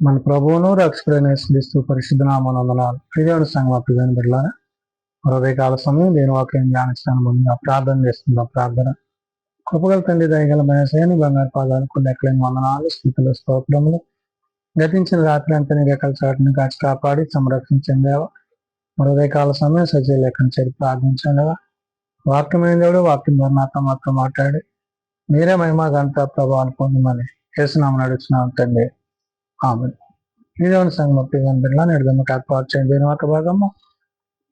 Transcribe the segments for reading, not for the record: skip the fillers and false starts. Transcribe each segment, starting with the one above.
మన ప్రభువును రక్షకుడైన యేసుక్రీస్తు పరిశుద్ధ నామమున ప్రియమైన సంఘం ప్రియమైన బిడ్డలారా, హృదయకాల సమయం దేని వాక్యం ధ్యానిస్తాను ముందుగా ప్రార్థన చేస్తుందా. ప్రార్థన. కృపగల తండ్రి, దయగల మహేశ్వరుని బంగారు పాదాలు కొన్ని ఎక్కలేని వందనాలు, స్థితులు, స్తోత్రములు. గతించిన రాత్రి అంతా నీ రెక్కల చాటుని కాచి కాపాడి సంరక్షించండి దేవా. హృదయకాల సమయం సజీవ లేఖను చేరి ప్రార్థించండి. వాక్యమైన దేవుడు వాక్యం ద్వారా నాతో మాత్రం మాట్లాడి మీరే మహిమ గంట ప్రభావాన్ని పొందమని యేసునామమున అడుగుతున్నాం తండ్రి. ఆమె దేవుని సంఘం ప్రియమైన నేడుదమ్మకి ఏర్పాటు చేయండి. దీని ఒక భాగము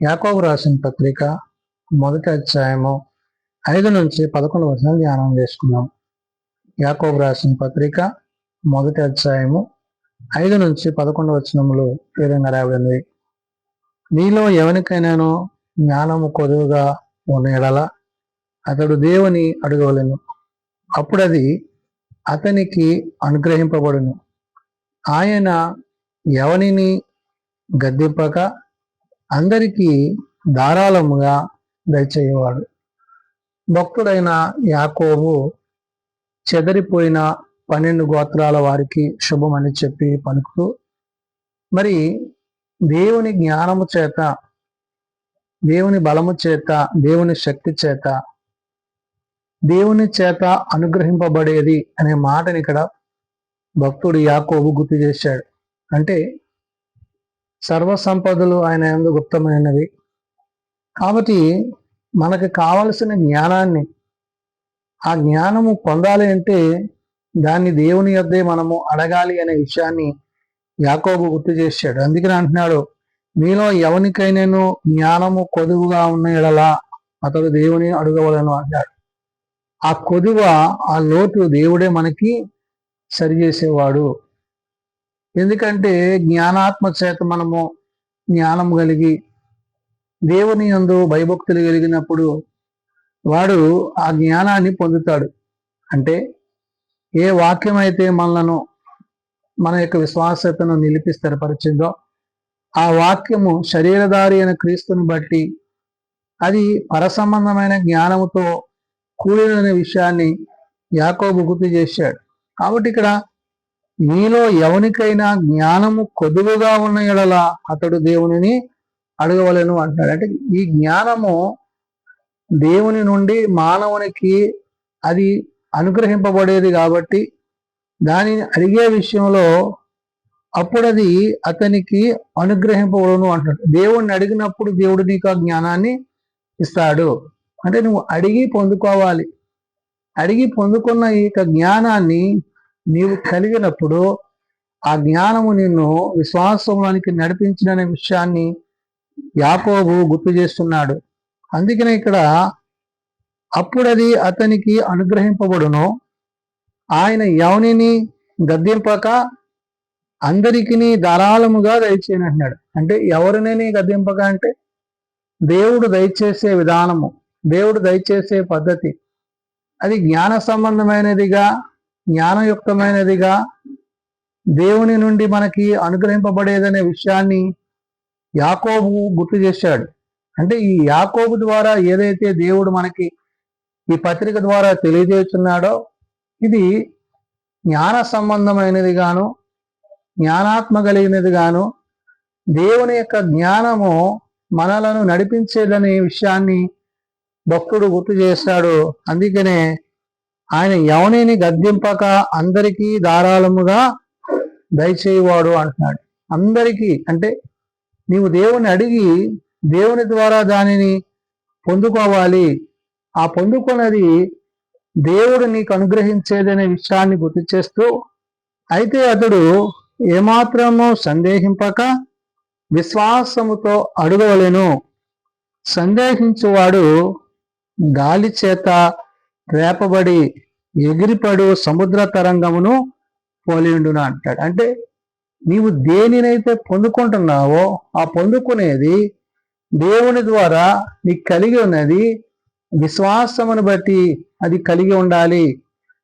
యాకోబు రాసిన పత్రిక 1వ అధ్యాయము 5 నుంచి 11 వచనాలు ధ్యానం చేసుకున్నాం. యాకోబు రాసిన పత్రిక 1వ అధ్యాయము 5 నుంచి 11 వచనములు ఈ విధంగా రాయబడింది. నీలో ఎవరికైనాను జ్ఞానము కొదువుగా ఉన్న ఎడల అతడు దేవుని అడగవలెను, అప్పుడు అది అతనికి అనుగ్రహింపబడును. ఆయన ఎవనిని గద్దింపక అందరికీ ధారాళముగా దయచేయవాడు. భక్తుడైన యాకోబు చెదరిపోయిన 12 గోత్రాల వారికి శుభమని చెప్పి పలుకుతూ, మరి దేవుని జ్ఞానము చేత, దేవుని బలము చేత, దేవుని శక్తి చేత, దేవుని చేత అనుగ్రహింపబడేది అనే మాటని ఇక్కడ భక్తుడు యాకోబు గుర్తు చేశాడు. అంటే సర్వ సంపదలు ఆయన యందు గుప్తమైనవి కాబట్టి మనకు కావలసిన జ్ఞానాన్ని, ఆ జ్ఞానము పొందాలి అంటే దాన్ని దేవుని యొద్దే మనము అడగాలి అనే విషయాన్ని యాకోబు గుర్తు చేశాడు. అందుకని అంటున్నాడు, మీలో ఎవరికైనాను జ్ఞానము కొదువుగా ఉన్న ఎడలా అతడు దేవుని అడగవలను అంటాడు. ఆ కొదువ, ఆ లోటు దేవుడే మనకి సరిచేసేవాడు. ఎందుకంటే జ్ఞానాత్మ చేత మనము జ్ఞానం కలిగి దేవుని యందు భయభక్తులు కలిగినప్పుడు వాడు ఆ జ్ఞానాన్ని పొందుతాడు. అంటే ఏ వాక్యం అయితే మనలను, మన యొక్క విశ్వాసతను నిలిపి స్థిరపరిచిందో ఆ వాక్యము శరీరధారి అయిన క్రీస్తుని బట్టి అది పరసంబంధమైన జ్ఞానముతో కూడిన విషయాన్ని యాకోబు గుర్తు చేశాడు. కాబట్టి ఇక్కడ మీలో ఎవరికైనా జ్ఞానము కొదువుగా ఉన్న ఎడల అతడు దేవునిని అడగవలెను అంటున్నాడు. అంటే ఈ జ్ఞానము దేవుని నుండి మానవునికి అది అనుగ్రహింపబడేది కాబట్టి దానిని అడిగే విషయంలో అప్పుడు అది అతనికి అనుగ్రహింపబడును అంటాడు. దేవుణ్ణి అడిగినప్పుడు దేవుడు నీకు ఆ జ్ఞానాన్ని ఇస్తాడు. అంటే నువ్వు అడిగి పొందుకోవాలి. అడిగి పొందుకున్న ఈ జ్ఞానాన్ని నీవు కలిగినప్పుడు ఆ జ్ఞానము నిన్ను విశ్వాసంలోనికి నడిపించిన విషయాన్ని యాకోబు గుర్తు చేస్తున్నాడు. అందుకనే ఇక్కడ అప్పుడది అతనికి అనుగ్రహింపబడును, ఆయన ఎవనిని గద్దింపక అందరికీ ధారాళముగా దయచేయనంటున్నాడు. అంటే ఎవరిని గద్దింపక అంటే దేవుడు దయచేసే విధానము, దేవుడు దయచేసే పద్ధతి అది జ్ఞాన సంబంధమైనదిగా, జ్ఞానయుక్తమైనదిగా, దేవుని నుండి మనకి అనుగ్రహింపబడేదనే విషయాన్ని యాకోబు గుర్తు చేశాడు. అంటే ఈ యాకోబు ద్వారా ఏదైతే దేవుడు మనకి ఈ పత్రిక ద్వారా తెలియజేస్తున్నాడో ఇది జ్ఞాన సంబంధమైనది గాను, జ్ఞానాత్మ కలిగినది గాను, దేవుని యొక్క జ్ఞానము మనలను నడిపించేదనే విషయాన్ని భక్తుడు గుర్తు చేస్తాడు. అందుకనే ఆయన ఎవనిని గద్దింపక అందరికీ ధారాళముగా దయచేయవాడు అంటున్నాడు. అందరికీ అంటే నీవు దేవుని అడిగి దేవుని ద్వారా దానిని పొందుకోవాలి. ఆ పొందుకున్నది దేవుడు నీకు అనుగ్రహించేదనే విషయాన్ని గుర్తు చేస్తూ, అయితే అతడు ఏమాత్రము సందేహింపక విశ్వాసముతో అడగవలెను. సందేహించువాడు గాలి చేత రేపబడి ఎగిరిపడు సముద్ర తరంగమును పోలిండును అంటాడు. అంటే నీవు దేనినైతే పొందుకుంటున్నావో ఆ పొందుకునేది దేవుని ద్వారా నీకు కలిగి ఉన్నది, విశ్వాసమును బట్టి అది కలిగి ఉండాలి.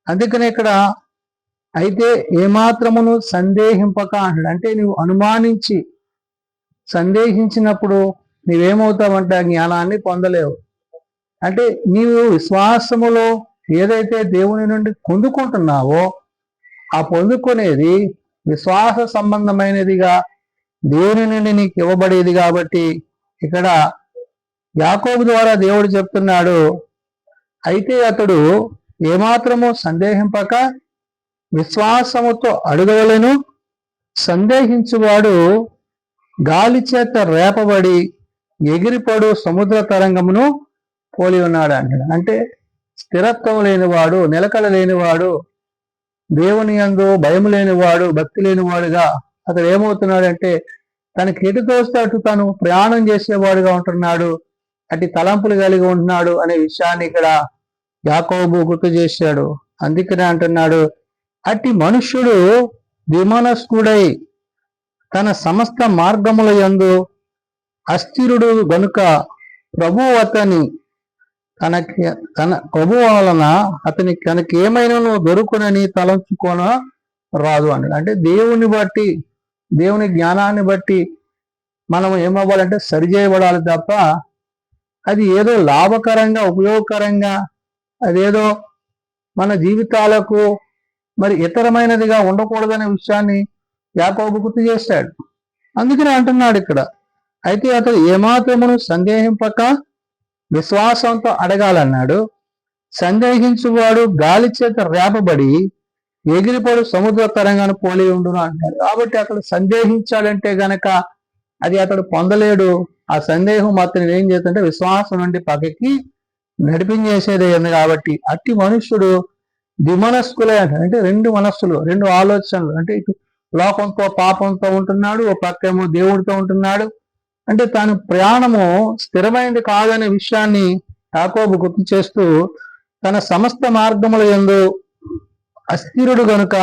అందుకనే ఇక్కడ అయితే ఏమాత్రమును సందేహింపక అంటాడు. అంటే నువ్వు అనుమానించి సందేహించినప్పుడు నీవేమవుతావంటే ఆ జ్ఞానాన్ని పొందలేవు. అంటే నీవు విశ్వాసములో ఏదైతే దేవుని నుండి పొందుకుంటున్నావో ఆ పొందుకునేది విశ్వాస సంబంధమైనదిగా దేవుని నుండి నీకు ఇవ్వబడేది. కాబట్టి ఇక్కడ యాకోబు ద్వారా దేవుడు చెప్తున్నాడు, అయితే అతడు ఏమాత్రము సందేహింపక విశ్వాసముతో అడగవలెను, సందేహించువాడు గాలి చేత రేపబడి ఎగిరిపడు సముద్ర తరంగమును పోలి ఉన్నాడు అంటాడు. అంటే స్థిరత్వం లేనివాడు, నిలకడ లేనివాడు, దేవుని యందు భయం లేనివాడు, భక్తి లేనివాడుగా అతడు ఏమవుతున్నాడంటే తనకి ఎటు తోస్తే అటు తను ప్రయాణం చేసేవాడుగా ఉంటున్నాడు, అటు తలంపులు కలిగి ఉంటున్నాడు అనే విషయాన్ని ఇక్కడ యాకోబు గుర్తు చేశాడు. అందుకనే అంటున్నాడు, అట్టి మనుష్యుడు విమనస్కుడై తన సమస్త మార్గముల యందు అస్థిరుడు గనుక ప్రభువు అతని తన ప్రభువు వలన తనకి ఏమైనా దొరుకునని తలంచుకోన రాదు అన్నాడు. అంటే దేవుని బట్టి, దేవుని జ్ఞానాన్ని బట్టి మనం ఏమవ్వాలంటే సరిచేయబడాలి తప్ప అది ఏదో లాభకరంగా, ఉపయోగకరంగా, అదేదో మన జీవితాలకు మరి ఇతరమైనదిగా ఉండకూడదనే విషయాన్ని యాకోబు గుర్తు చేశాడు. అందుకని అంటున్నాడు ఇక్కడ, అయితే అతడు ఏమాత్రమును సందేహింపక విశ్వాసంతో అడగాలన్నాడు. సందేహించువాడు గాలి చేత రేపబడి ఎగిరిపడు సముద్ర తరంగాను పోలి ఉండును అంటాడు. కాబట్టి అతడు సందేహించాడంటే గనక అది అతడు పొందలేడు. ఆ సందేహం అతను ఏం చేస్తుంటే విశ్వాసం నుండి పక్కకి నడిపించేసేదే ఉంది. కాబట్టి అట్టి మనుష్యుడు ద్విమనస్కులే అంటాడు. అంటే రెండు మనస్సులు, రెండు ఆలోచనలు. అంటే ఇటు లోకంతో పాపంతో ఉంటున్నాడు, ఓ పక్కేమో దేవుడితో ఉంటున్నాడు. అంటే తాను ప్రయాణము స్థిరమైనది కాదనే విషయాన్ని యాకోబు గుర్తు చేస్తూ, తన సమస్త మార్గముల యందు అస్థిరుడు గనుక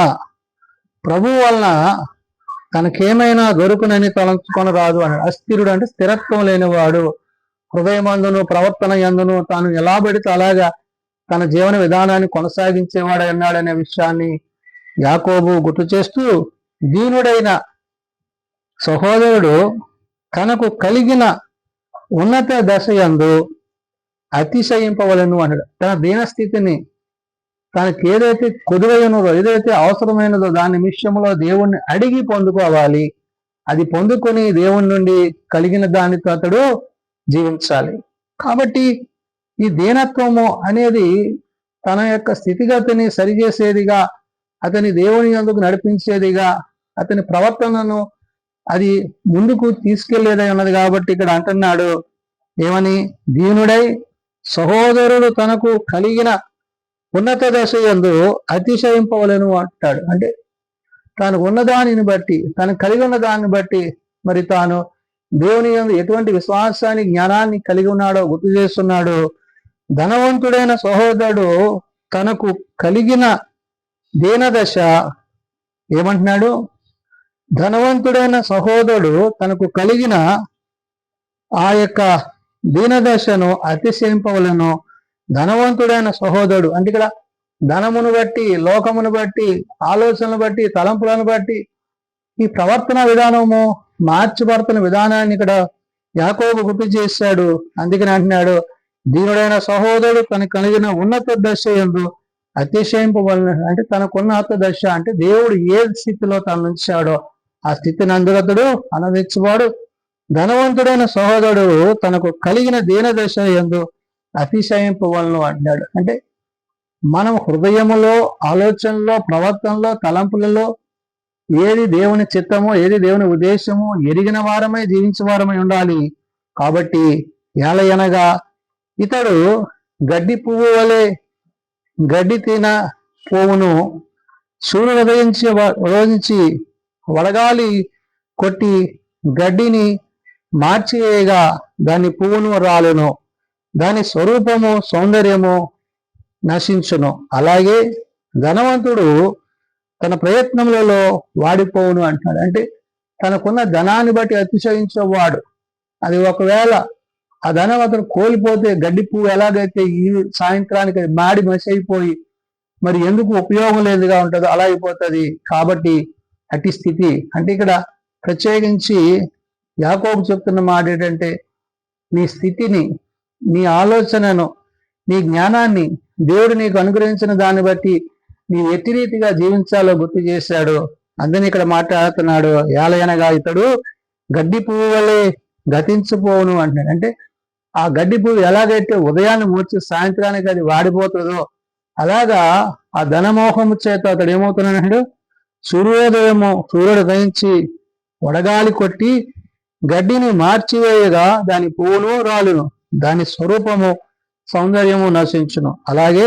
ప్రభువు వలన తనకేమైనా దొరుకునని తలంచుకొని రాదు అన్నాడు. అస్థిరుడు అంటే స్థిరత్వం లేనివాడు, హృదయమందును ప్రవర్తన యందును తాను ఎలా పడితే అలాగా తన జీవన విధానాన్ని కొనసాగించేవాడు అన్నాడనే విషయాన్ని యాకోబు గుర్తు చేస్తూ, దీనుడైన సహోదరుడు తనకు కలిగిన ఉన్నత దశ యందు అతిశయింపవలను అన్నాడు. తన దీనస్థితిని, తనకి ఏదైతే కుదురైనదో, ఏదైతే అవసరమైనదో దాని విషయంలో దేవుణ్ణి అడిగి పొందుకోవాలి. అది పొందుకొని దేవుని నుండి కలిగిన దానితో అతడు జీవించాలి. కాబట్టి ఈ దీనత్వము అనేది తన యొక్క స్థితిగతిని సరిచేసేదిగా, అతని దేవుని యందుకు నడిపించేదిగా, అతని ప్రవర్తనను అది ముందుకు తీసుకెళ్లేదై ఉన్నది. కాబట్టి ఇక్కడ అంటున్నాడు ఏమని, దీనుడై సహోదరుడు తనకు కలిగిన ఉన్నత దశ యందు అతిశయింపవలను అంటాడు. అంటే తాను ఉన్నదానిని బట్టి, తను కలిగి ఉన్న దాన్ని బట్టి మరి తాను దేవుని యందు ఎటువంటి విశ్వాసాన్ని, జ్ఞానాన్ని కలిగి ఉన్నాడో గుర్తు చేస్తున్నాడు. ధనవంతుడైన సహోదరుడు తనకు కలిగిన దీనదశ ఏమంటున్నాడు, ధనవంతుడైన సహోదరుడు తనకు కలిగిన ఆ యొక్క దీనదశను అతిశయింపవలను. ధనవంతుడైన సహోదరుడు అంటే ఇక్కడ ధనమును బట్టి, లోకమును బట్టి, ఆలోచనలు బట్టి, తలంపులను బట్టి ఈ ప్రవర్తన విధానము మార్చబడుతున్న విధానాన్ని ఇక్కడ యాకోబు గుర్తు చేశాడు. అందుకని అంటున్నాడు, దీనుడైన సహోదరుడు తనకు కలిగిన ఉన్నత దశ యందు అతిశయింపవలన. అంటే తనకున్నత దశ అంటే దేవుడు ఏ స్థితిలో తను ఉంచాడో ఆ స్థితిని అందుగతడు అనుభవించువాడు. ధనవంతుడైన సహోదరుడు తనకు కలిగిన దీన దశ యందు అతిశయింపవలను అంటున్నాడు. అంటే మనం హృదయములో, ఆలోచనలో, ప్రవర్తనలో, తలంపులలో ఏది దేవుని చిత్తమో, ఏది దేవుని ఉద్దేశమో ఎరిగిన వారమై జీవించే వారమై ఉండాలి. కాబట్టి ఏలయనగా ఇతడు గడ్డి పువ్వు వలె గడ్డి తిన పోవును, సూర్యుడు ఉదయించి వడగాలి కొట్టి గడ్డిని మార్చివేయగా దాని పువ్వును రాలును, దాని స్వరూపము సౌందర్యము నశించును. అలాగే ధనవంతుడు తన ప్రయత్నములలో వాడిపోవును అంటున్నాడు. అంటే తనకున్న ధనాన్ని బట్టి అతిశయించేవాడు, అది ఒకవేళ ఆ ధనం అతను కోల్పోతే గడ్డి పువ్వు ఎలాగైతే ఈ సాయంత్రానికి మాడి మసైపోయి మరి ఎందుకు ఉపయోగం లేదుగా ఉంటుందో అలా అయిపోతుంది. కాబట్టి అట్టి స్థితి అంటే ఇక్కడ ప్రత్యేకించి యాకోబు చెప్తున్న మాట ఏంటంటే, నీ స్థితిని, నీ ఆలోచనను, నీ జ్ఞానాన్ని దేవుడు నీకు అనుగ్రహించిన దాన్ని బట్టి నీ ఎట్టి రీతిగా జీవించాలో గుర్తు చేశాడు. అందుని ఇక్కడ మాట్లాడుతున్నాడు, ఏలయనగా ఇతడు గడ్డి పువ్వు వలె గతించిపోవును అంటున్నాడు. అంటే ఆ గడ్డి పువ్వు ఎలాగైతే ఉదయాన్ని మూర్చి సాయంత్రానికి అది వాడిపోతుందో అలాగా ఆ ధనమోహము చేత అతడు ఏమవుతున్నాడు, సూర్యుడు దయించి వడగాలి కొట్టి గడ్డిని మార్చివేయగా దాని పువ్వును రాలును, దాని స్వరూపము సౌందర్యము నశించును. అలాగే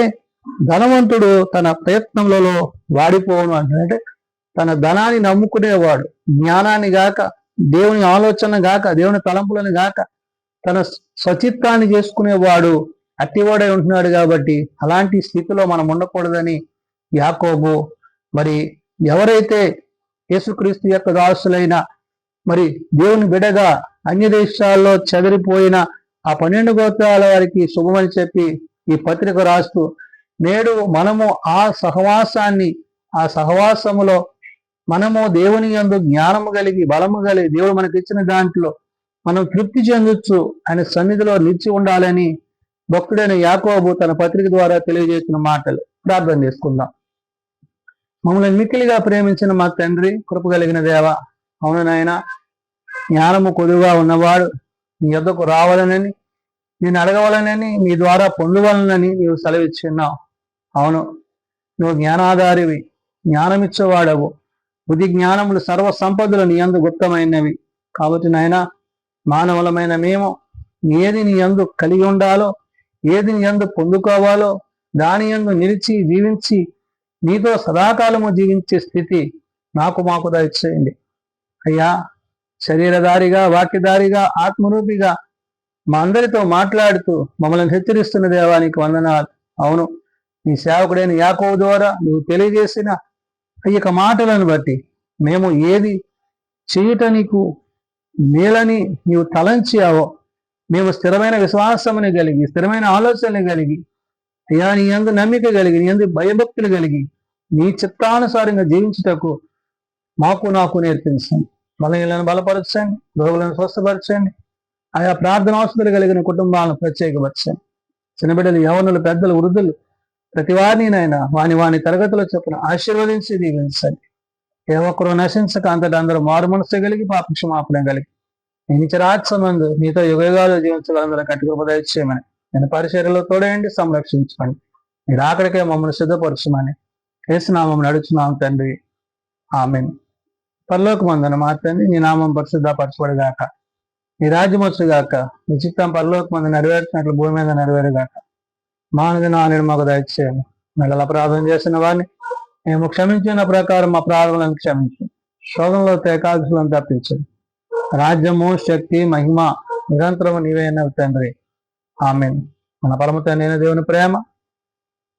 ధనవంతుడు తన ప్రయత్నములలో వాడిపోవును అంటే తన ధనాన్ని నమ్ముకునేవాడు జ్ఞానాన్ని గాక, దేవుని ఆలోచన గాక, దేవుని తలంపులను గాక తన స్వచిత్తాన్ని చేసుకునేవాడు అట్టివాడై ఉంటున్నాడు. కాబట్టి అలాంటి స్థితిలో మనం ఉండకూడదని యాకోబు మరి ఎవరైతే యేసుక్రీస్తు యొక్క దాసులైన మరి దేవుని బిడగా అన్య దేశాల్లో చెదిరిపోయిన ఆ 12 గోత్రాల వారికి శుభమని చెప్పి ఈ పత్రిక రాస్తూ నేడు మనము ఆ సహవాసములో మనము దేవుని యందు జ్ఞానము కలిగి బలము కలిగి దేవుడు మనకి ఇచ్చిన దాంట్లో మనం తృప్తి చెందొచ్చు, ఆయన సన్నిధిలో నిలిచి ఉండాలని భక్తుడైన యాకోబు తన పత్రిక ద్వారా తెలియజేసిన మాటలు. ప్రార్థన చేసుకుందాం. మమ్మల్ని మిక్కిలిగా ప్రేమించిన మా తండ్రి, కృప కలిగిన దేవ, అవును నాయన, జ్ఞానము కొద్దుగా ఉన్నవాడు నీ యొద్దకు రావాలనని, నేను అడగవాలనని, నీ ద్వారా పొందవాలనని నీవు సెలవిచ్చున్నావు. అవును, నువ్వు జ్ఞానాధారివి, జ్ఞానమిచ్చేవాడవు. బుద్ధి జ్ఞానములు సర్వ సంపదలు నీ యందు గుప్తమైనవి. కాబట్టి నాయన, మానవులమైన మేము ఏది నీ యందు కలిగి ఉండాలో, ఏది నీ యందు పొందుకోవాలో దాని యందు నిలిచి జీవించి నీతో సదాకాలము జీవించే స్థితి మాకు దయచేయండి అయ్యా. శరీరధారిగా, వాక్యధారిగా, ఆత్మరూపిగా మా అందరితో మాట్లాడుతూ మమ్మల్ని హెచ్చరిస్తున్న దేవానికి వందనాలు. అవును, నీ సేవకుడైన యాకోబు ద్వారా నీవు తెలియజేసిన ఈ యొక్క మాటలను బట్టి మేము ఏది చేయుట నీకు మేలని నీవు తలంచావో మేము స్థిరమైన విశ్వాసముని కలిగి, స్థిరమైన ఆలోచనలు కలిగి, అయ్యా నీ యందు నమ్మిక కలిగి, నీ యందు భయభక్తులు కలిగి నీ చిత్తానుసారంగా జీవించుటకు నాకు నేర్పించండి. బలహీనలను బలపరచండి, రోగులను స్వస్థపరచండి. ఆయా ప్రార్థనావసరాలు కలిగిన కుటుంబాలను ప్రత్యేకపరచండి. చిన్నబిడ్డలు, యవనులు, పెద్దలు, వృద్ధులు ప్రతి వారినైనా వాని తరగతిలో చొప్పున ఆశీర్వదించి దీవించండి. ఏ ఒక్కరూ నశించక అంతటా అందరూ మారు మనసు కలిగి పాపక్షమాపణ కలిగి నిత్యరాజ్యమందు నీతో యుగయుగాలు జీవించగలందరూ కట్టుకృప దయచేయమని నేను పరిచర్యలో తోడేయండి, సంరక్షించమని మీరు ఆఖరికే మమ్మల్ని సిద్ధపరచమని యేసునామం నడుచున్నాం తండ్రి, ఆమేన్. పరలోకమందున మా తండ్రి, నీ నామం పరిశుద్ధపరచబడుగాక, నీ రాజ్యం వచ్చుగాక, నీ చిత్తం పరలోకమందు నెరవేర్చినట్లు భూమి మీద నెరవేరుగాక. మానదినాన్ని మాకు దయచేయండి. మెడల ప్రార్థన చేసిన వారిని మేము క్షమించిన ప్రకారం మా ప్రార్థనలను క్షమించు. శోధంలో ఏకాదశులను తప్పించండి. రాజ్యము, శక్తి, మహిమ నిరంతరము నీవేన తండ్రి, ఆమేన్. మన పరమ తండ్రి అయిన దేవుని ప్రేమ,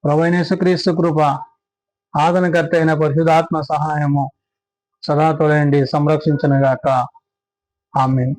ప్రభువైన యేసుక్రీస్తు కృప, ఆదరణకర్త అయిన పరిశుద్ధాత్మ సహాయము సదా తోడండి సంరక్షించునుగాక. ఆమేన్.